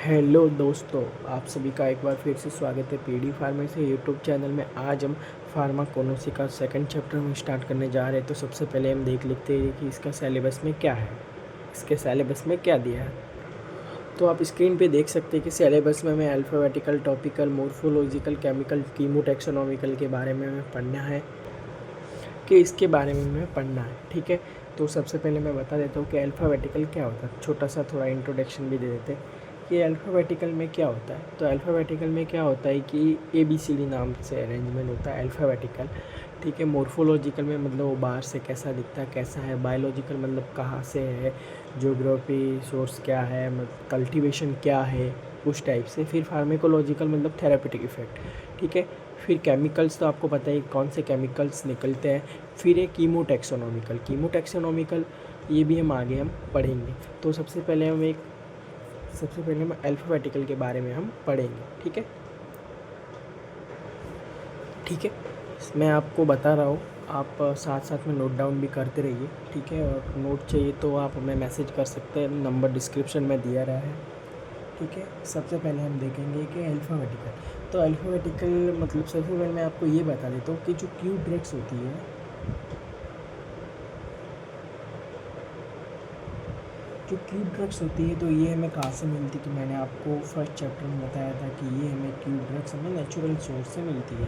Hello दोस्तों, आप सभी का एक बार फिर से स्वागत है पीडी फार्मेसी यूट्यूब चैनल में। आज हम फार्माकोनोसी का सेकंड चैप्टर में स्टार्ट करने जा रहे हैं। तो सबसे पहले हम देख लेते हैं कि इसका सिलेबस में क्या है, इसके सिलेबस में क्या दिया है। तो आप स्क्रीन पे देख सकते हैं कि सिलेबस में हमें अल्फ़ाबेटिकल, टॉपिकल, मोर्फोलॉजिकल, केमिकल, कीमोटैक्सोनॉमिकल के बारे में हमें पढ़ना है कि इसके बारे में हमें पढ़ना है। ठीक है, तो सबसे पहले मैं बता देता हूँ कि अल्फ़ाबेटिकल क्या होता है। छोटा सा थोड़ा इंट्रोडक्शन भी दे देते हैं कि अल्फ़ाबेटिकल में क्या होता है। तो अल्फ़ाबेटिकल में क्या होता है कि ABCD नाम से अरेंजमेंट होता है अल्फ़ाबेटिकल। ठीक है, मोर्फोलॉजिकल में मतलब वो बाहर से कैसा दिखता है, कैसा है। बायोलॉजिकल मतलब कहाँ से है, ज्योग्राफी सोर्स क्या है, मतलब कल्टीवेशन क्या है, उस टाइप से। फिर फार्मेकोलॉजिकल मतलब थेरापेटिक इफेक्ट। ठीक है, फिर केमिकल्स तो आपको पता है कौन से केमिकल्स निकलते हैं। फिर एक कीमोटैक्सोनॉमिकल ये भी हम आगे पढ़ेंगे। तो सबसे पहले हम अल्फ़ाबेटिकल के बारे में हम पढ़ेंगे। ठीक है, मैं आपको बता रहा हूँ, आप साथ साथ में नोट डाउन भी करते रहिए। ठीक है, और नोट चाहिए तो आप हमें मैसेज कर सकते हैं, नंबर डिस्क्रिप्शन में दिया रहा है। ठीक है, सबसे पहले हम देखेंगे कि अल्फ़ाबेटिकल। तो अल्फ़ाबेटिकल मतलब सबसे पहले मैं आपको ये बता देता हूँ कि जो क्यू ड्रग्स होती है, तो ये हमें कहाँ से मिलती है। कि मैंने आपको फर्स्ट चैप्टर में बताया था कि ये हमें क्यू ड्रग्स हमें नेचुरल सोर्स से मिलती है।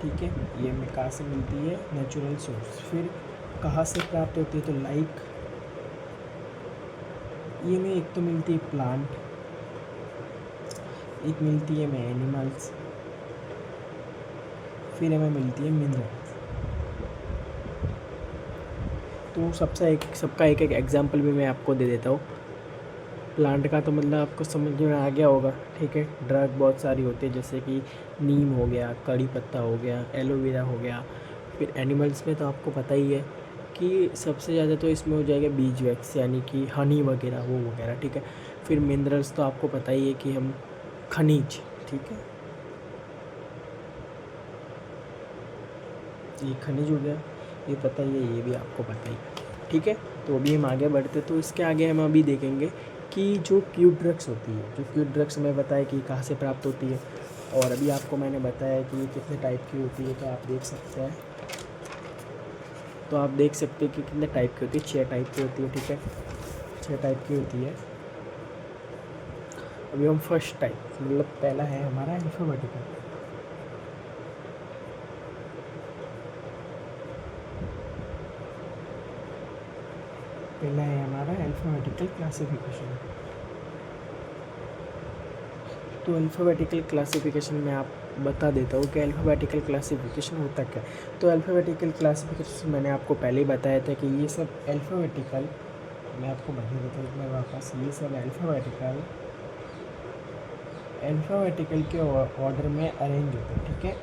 ठीक है, ये हमें कहाँ से मिलती है, नेचुरल सोर्स। फिर कहाँ से प्राप्त होती है, तो लाइक ये हमें एक तो मिलती है प्लांट, एक मिलती है हमें एनिमल्स, फिर हमें मिलती है मिनरल्स। तो सबका एक एग्जांपल भी मैं आपको दे देता हूँ। प्लांट का तो मतलब आपको समझ में आ गया होगा। ठीक है, ड्रग बहुत सारी होती है, जैसे कि नीम हो गया, कड़ी पत्ता हो गया, एलोवेरा हो गया। फिर एनिमल्स में तो आपको पता ही है कि सबसे ज़्यादा तो इसमें हो जाएगा बीज वैक्स, यानी कि हनी वगैरह वो वगैरह। ठीक है, फिर मिनरल्स तो आपको पता ही है कि हम खनिज। ठीक है, ये खनिज हो गया, ये पता ही है, ये भी आपको पता ही है। ठीक है, तो अभी हम आगे बढ़ते, तो इसके आगे हम अभी देखेंगे कि जो क्यू ड्रग्स होती है, जो क्यू ड्रग्स हमें बताया कि कहाँ से प्राप्त होती है। और अभी आपको मैंने बताया कि ये कितने टाइप की होती है, तो आप देख सकते हैं। कि कितने टाइप की होती है, 6 टाइप की होती है। ठीक है, 6 टाइप की होती है। अभी हम फर्स्ट टाइप मतलब पहला है हमारा अल्फ़ाबेटिकल। पहला है हमारा अल्फ़ाबेटिकल क्लासिफिकेशन। तो अल्फ़ाबेटिकल क्लासिफिकेशन में आप बता देता हूँ कि अल्फ़ाबेटिकल क्लासिफिकेशन होता क्या है। तो अल्फ़ाबेटिकल क्लासिफिकेशन मैंने आपको पहले ही बताया था कि ये सब अल्फ़ाबेटिकल, मैं आपको बता देता हूँ एक बार वापस, ये सब अल्फ़ाबेटिकल के ऑर्डर में अरेंज होते हैं। ठीक है,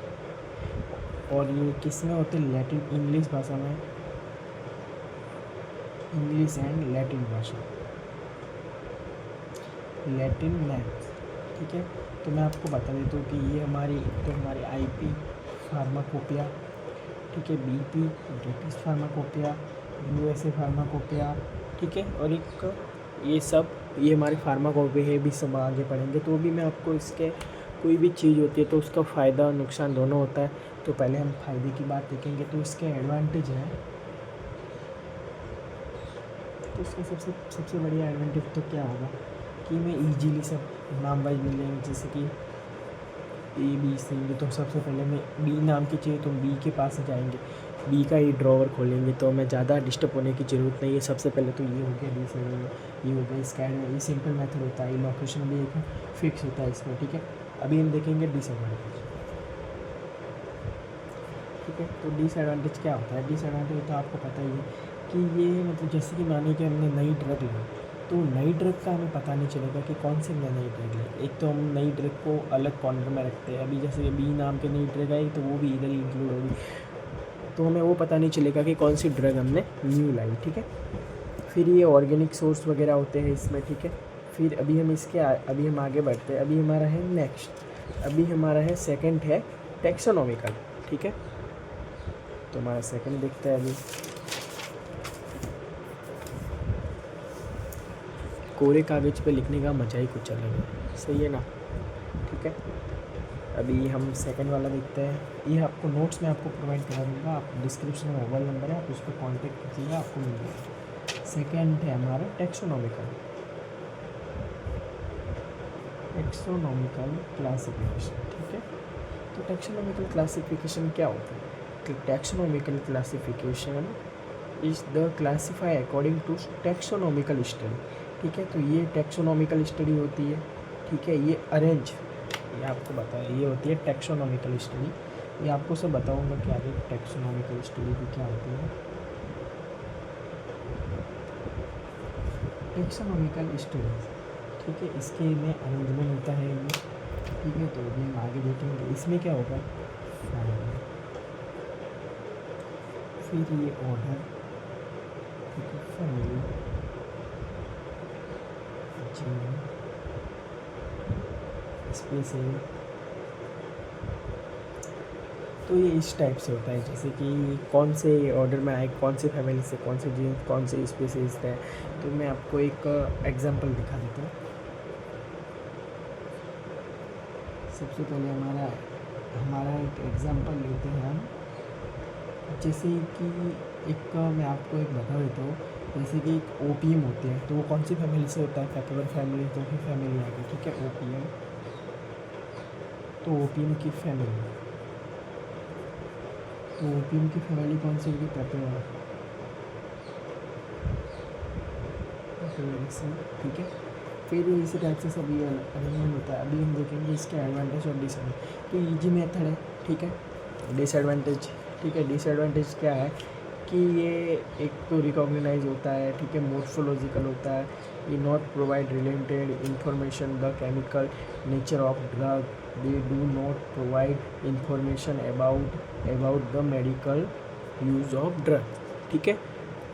और ये किस में होते हैं, लैटिन इंग्लिश भाषा में, इंग्लिश एंड लैटिन भाषा, लैटिन लैंग्वेज। ठीक है, तो मैं आपको बता देता हूँ कि ये हमारी IP फार्माकोपिया। ठीक है, BP British pharmacopoeia, USA pharmacopoeia. ठीक है, और एक ये हमारी फार्माकोपी है, भी सब आगे पढ़ेंगे। तो भी मैं आपको इसके कोई भी चीज़ होती है तो उसका फ़ायदा और नुकसान दोनों होता है। तो पहले हम फ़ायदे की बात देखेंगे। तो इसके एडवांटेज है, तो इसका सबसे बढ़िया एडवांटेज तो क्या होगा कि हमें ईजीली सब नाम वाइज मिलेंगे। जैसे कि ABC, तो सबसे पहले हमें B नाम की चाहिए तो B के पास जाएंगे, B का ही ड्रॉवर खोलेंगे, तो हमें ज़्यादा डिस्टर्ब होने की ज़रूरत नहीं है। सबसे पहले तो ये हो गया D7, ये हो गया इसका ये सिंपल मेथड होता है। लोकेशन भी एक फिक्स होता है इसमें। ठीक है, अभी हम देखेंगे डिसएडवांटेज। ठीक है, तो डिसएडवांटेज क्या होता है। डिसएडवांटेज तो आपको पता ही है कि ये मतलब जैसे कि मानिए कि हमने नई ड्रग ली, तो नई ड्रग का हमें पता नहीं चलेगा कि कौन सी हमने नई ड्रग ली। एक तो हम नई ड्रग को अलग कॉर्नर में रखते हैं। अभी जैसे B नाम की नई ड्रग आई तो वो भी इधर ही इंक्लूड होगी, तो हमें वो पता नहीं चलेगा कि कौन सी ड्रग हमने न्यू लाई। ठीक है, फिर ये ऑर्गेनिक सोर्स वगैरह होते हैं इसमें। ठीक है, फिर अभी हम आगे बढ़ते हैं। अभी हमारा है नेक्स्ट, अभी हमारा है सेकंड है टैक्सोनॉमिकल। ठीक है, तो हमारा सेकंड देखते हैं अभी कोरे कागज़ पे लिखने का मज़ा ही कुछ अलग है, सही है ना। ठीक है, अभी हम सेकंड वाला देखते हैं। ये आपको नोट्स में आपको प्रोवाइड करा दूँगा, आप डिस्क्रिप्शन में मोबाइल नंबर है, आप उस पर कॉन्टेक्ट कीजिएगा, आपको मिल जाएगा। सेकेंड है हमारा टेक्सोनॉमिकल क्लासिफिकेशन। ठीक है, तो टेक्सोनॉमिकल क्लासिफिकेशन क्या होता है कि taxonomical classification is the classify according to taxonomical study. ठीक है, तो ये टेक्सोनॉमिकल स्टडी होती है। ठीक है, ये अरेंज, ये आपको बताया, ये होती है टेक्सोनॉमिकल स्टडी। ये आपको सब बताऊंगा कि आगे टेक्सोनॉमिकल स्टडी भी क्या होती है। टेक्सोनॉमिकल स्टडी, ठीक है, इसके में अरेंजमेंट होता है ये। ठीक है, तो भी हम आगे देखेंगे। इसमें क्या होगा, फिर ये ऑर्डर, ठीक है, फैमिली, जीन, स्पेसिस, तो ये इस टाइप से होता है, जैसे कि कौन से ऑर्डर में आए, कौन से फैमिली से, कौन से जीन, कौन से स्पीसीज है। तो मैं आपको एक एग्जांपल दिखा देता हूँ। सबसे पहले हमारा एक एग्जांपल लेते हैं हम, जैसे कि एक मैं आपको एक बता देता हूँ। जैसे कि एक ओपीएम होते हैं, तो वो कौन सी फैमिली से होता है, पेपर फैमिली, तो फिर फैमिली आ गई। ठीक है, ओपीएम, तो ओपीएम की फैमिली, तो ओपीएम की फैमिली कौन सी होगी, पेपर। ठीक है, फिर इसी टाइप से सभी अरेंजमेंट होता है। अभी हम देखेंगे इसके एडवांटेज और डिसएडवांटेज। तो ईजी मेथड है, ठीक है। डिसएडवांटेज, ठीक है, डिसएडवांटेज क्या है कि ये एक तो रिकॉग्नाइज होता है, ठीक है, मोर्फोलॉजिकल होता है, ये not provide related information the chemical nature of drug, they do not provide information about the medical use of drug. ठीक है,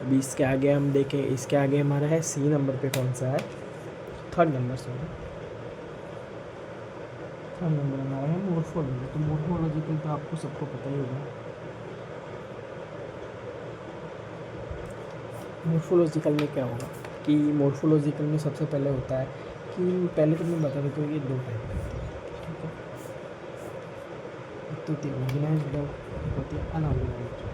अभी इसके आगे हम देखें, इसके आगे हमारा है सी नंबर पे, कौन सा है, थर्ड नंबर से, थर्ड नंबर हमारा है मोर्फोलॉजी। तो मोर्फोलॉजिकल तो आपको सबको पता ही होगा। मोर्फोलॉजिकल में क्या होगा कि मोर्फोलॉजिकल में सबसे पहले होता है कि पहले तो मैं बता देता हूँ, ये दो टाइप के होते हैं। ठीक है, एक तो होती है ऑर्गेनाइज्ड ड्रग, एक होती है अनऑर्गेनाइज्ड।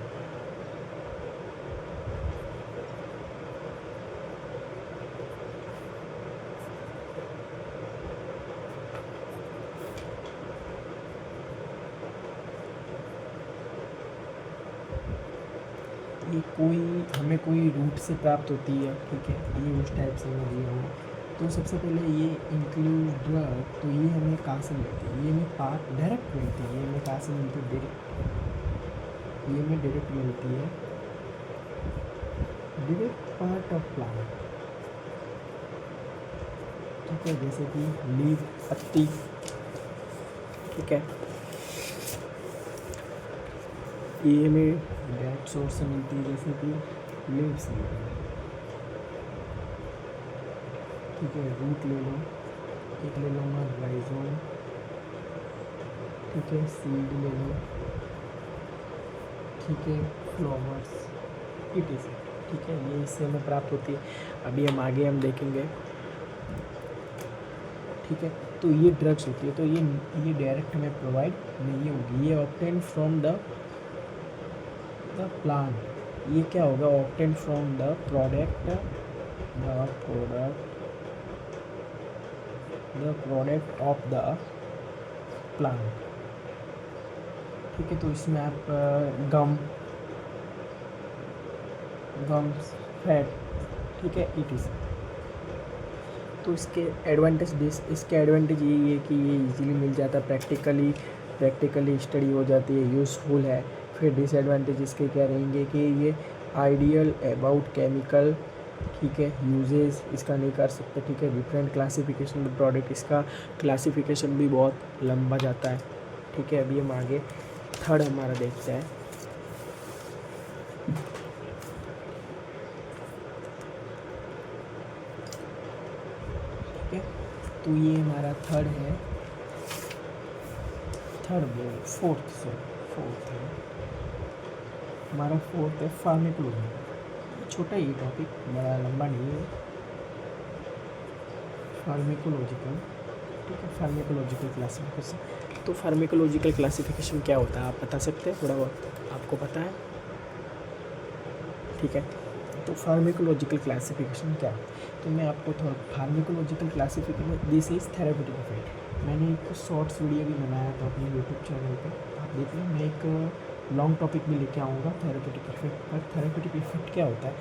ये हमें कोई रूट से प्राप्त होती है। ठीक है, ये उस टाइप से मैं दिया हूँ। तो सबसे पहले ये इंक्लूड ड्रग, तो ये हमें कहाँ से मिलती है, ये हमें पार्ट डायरेक्ट मिलती है। ये हमें कहाँ से मिलती है, डायरेक्ट, ये हमें डायरेक्ट मिलती है, डायरेक्ट पार्ट ऑफ प्लांट। ठीक है, जैसे कि लीव, पत्ती। ठीक है, ये हमें डायरेक्ट सोर्स से मिलती है, जैसे कि लीव्स। ठीक है, रूट ले लो, एक ले लूँगा राइजोम। ठीक है, सीड ले लो। ठीक है, फ्लावर्स, इट। ठीक है, ये इससे हमें प्राप्त होती है। अभी हम आगे देखेंगे। ठीक है, तो ये ड्रग्स होती है, तो ये डायरेक्ट हमें प्रोवाइड नहीं होगी, ये ऑब्टेन फ्रॉम द प्लांट। ये क्या होगा, obtain from the product of the plant. ठीक है, तो इसमें आप गम्स, फैट, ठीक है, इट इज़। तो इसके एडवांटेज यही है कि ये इजीली मिल जाता है, प्रैक्टिकली स्टडी हो जाती है, यूज़फुल है। फिर डिसएडवांटेज इसके क्या रहेंगे कि ये आइडियल अबाउट केमिकल, ठीक है, यूजेस इसका नहीं कर सकते। ठीक है, डिफरेंट क्लासिफिकेशन प्रोडक्ट, इसका क्लासिफिकेशन भी बहुत लंबा जाता है। ठीक है, अभी हम आगे थर्ड हमारा देखते हैं। ठीक है, तो ये हमारा थर्ड है, फोर्थ है हमारा, फोर्थ है फार्माकोलॉजी। छोटा ही टॉपिक, बड़ा लंबा नहीं है। फार्मेकोलॉजिकल, ठीक है, फार्मेकोलॉजिकल क्लासिफिकेशन। तो फार्मेकोलॉजिकल क्लासिफिकेशन क्या होता है आप बता सकते हैं, थोड़ा बहुत आपको पता है? ठीक है, तो फार्मेकोलॉजिकल क्लासिफिकेशन क्या है, तो मैं आपको थोड़ा pharmacological classification, this is therapeutic effect. मैंने एक शॉर्ट्स वीडियो भी बनाया था अपने यूट्यूब चैनल पे, आप देख लें। मैं एक लॉन्ग टॉपिक भी लेके आऊँगा थेरेप्यूटिक इफेक्ट पर। थेरेप्यूटिक इफेक्ट क्या होता है,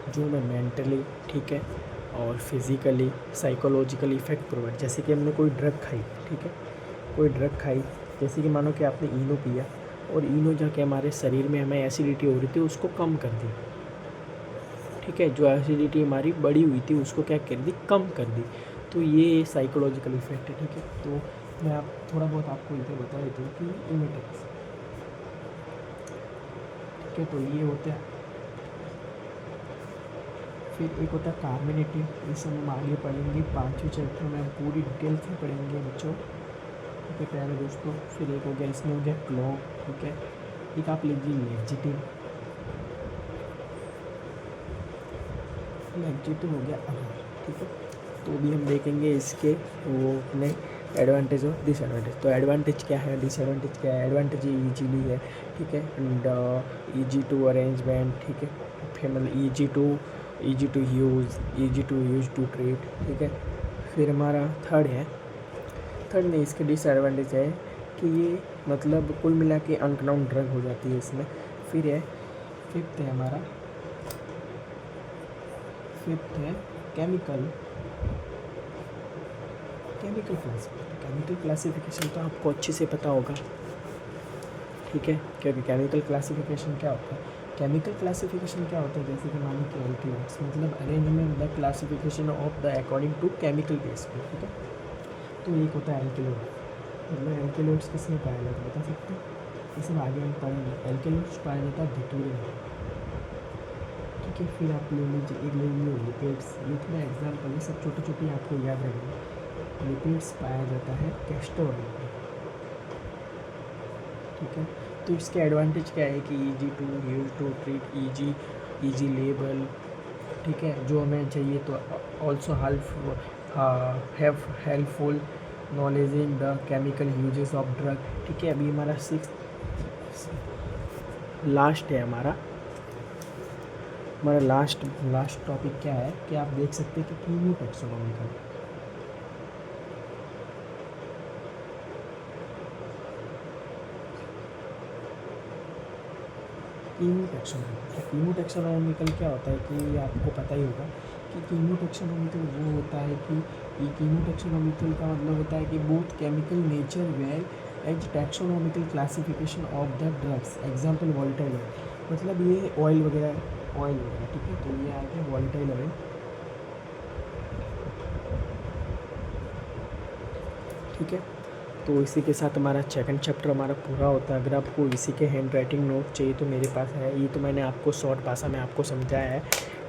जो मैं मेंटली, ठीक है, और फिज़िकली साइकोलॉजिकल इफेक्ट प्रोवाइड, जैसे कि हमने कोई ड्रग खाई, ठीक है, कोई ड्रग खाई, जैसे कि मानो कि आपने इनो पिया और इनो जाके हमारे शरीर में हमें एसिडिटी हो रही थी उसको कम कर दी, ठीक है, जो एसिडिटी हमारी बढ़ी हुई थी उसको क्या कर दी, कम कर दी। तो ये साइकोलॉजिकल इफेक्ट है, ठीक है। तो मैं आप थोड़ा बहुत आपको इधर बता देता हूँ कि इमिटेक्स, ठीक है, तो ये होता है। फिर एक होता है कार्मिनेटिव, इसे हम आगे पढ़ेंगे 5वें चैप्टर में, हम पूरी डिटेल से पढ़ेंगे बच्चों, ठीक है प्यारे दोस्तों। फिर एक हो गया, इसमें हो गया क्लॉ, ठीक है। एक आप लीजिए लेजिटिव, लेजिटिव हो गया अगर, ठीक है। तो भी हम देखेंगे इसके वो अपने एडवांटेज और डिसएडवांटेज। तो एडवांटेज क्या है, डिसएडवांटेज क्या है। एडवांटेज ईजीली है, ठीक है, एंड ईजी टू अरेंजमेंट, ठीक है, फिर मतलब easy to use to treat, ठीक है। फिर हमारा थर्ड में इसके डिसएडवांटेज है कि ये मतलब कुल मिला के अनकनाउन ड्रग हो जाती है इसमें। फिर है फिफ्थ है केमिकल क्लासिफिकेशन तो आपको अच्छे से पता होगा, ठीक है, क्योंकि केमिकल क्लासिफिकेशन क्या होता है। केमिकल क्लासिफिकेशन क्या होता है, जैसे कि मानो कि एल्केनॉइड्स, मतलब arrangement the classification of the according to chemical base पे, ठीक है। तो एक होता है एल्केनॉइड, मतलब एल्केनॉइड्स किसमें पाया जाता है बता सकते हैं, इसे आगे हम पढ़ेंगे। एल्केनॉइड्स पाया जाता है धतूरे में, ठीक है। फिर आप ले लीजिए, एक ले लीजिए लिपिड्स, ये थोड़ा एग्जाम्पल है, सब छोटी छोटी आपको याद रखनी। लिपिड्स पाया जाता है कैस्टर ऑयल में, ठीक है। तो इसके एडवांटेज क्या है कि easy to use to treat, easy label, ठीक है, जो हमें चाहिए। तो also helpful knowledge in the chemical uses of drug, ठीक है। अभी हमारा लास्ट है हमारा लास्ट टॉपिक क्या है कि आप देख सकते हैं कि कीमो टैक्सोनॉमिकल, कीमो टैक्सोनॉमिकल क्या होता है कि आपको पता ही होगा कि कीमो टैक्सोनॉमिकल वो होता है कि ये कीमो टैक्सोनॉमिकल का मतलब होता है कि both chemical nature well as taxonomical classification of the drugs, example volatile oil, मतलब ये ऑयल वगैरह, ठीक है। तो ये आ गया वॉलेटाइल ऑयल, ठीक है। तो इसी के साथ हमारा सेकंड चैप्टर हमारा पूरा होता है। अगर आपको इसी के हैंड राइटिंग नोट चाहिए तो मेरे पास है, ये तो मैंने आपको शॉर्ट भाषा में आपको समझाया है,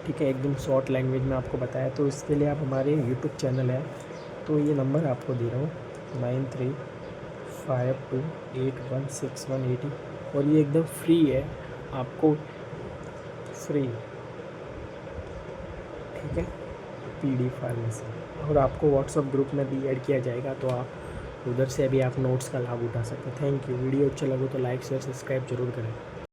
ठीक है, एकदम शॉर्ट लैंग्वेज में आपको बताया। तो इसके लिए आप हमारे यूट्यूब चैनल है, तो ये नंबर आपको दे रहा हूँ 9352816180, और ये एकदम फ्री है, आपको फ्री, ठीक है, PD फार्मेसी। और आपको व्हाट्सएप ग्रुप में भी ऐड किया जाएगा, तो आप उधर से भी आप नोट्स का लाभ उठा सकते हैं। Thank you. वीडियो अच्छा लगे तो लाइक शेयर सब्सक्राइब जरूर करें।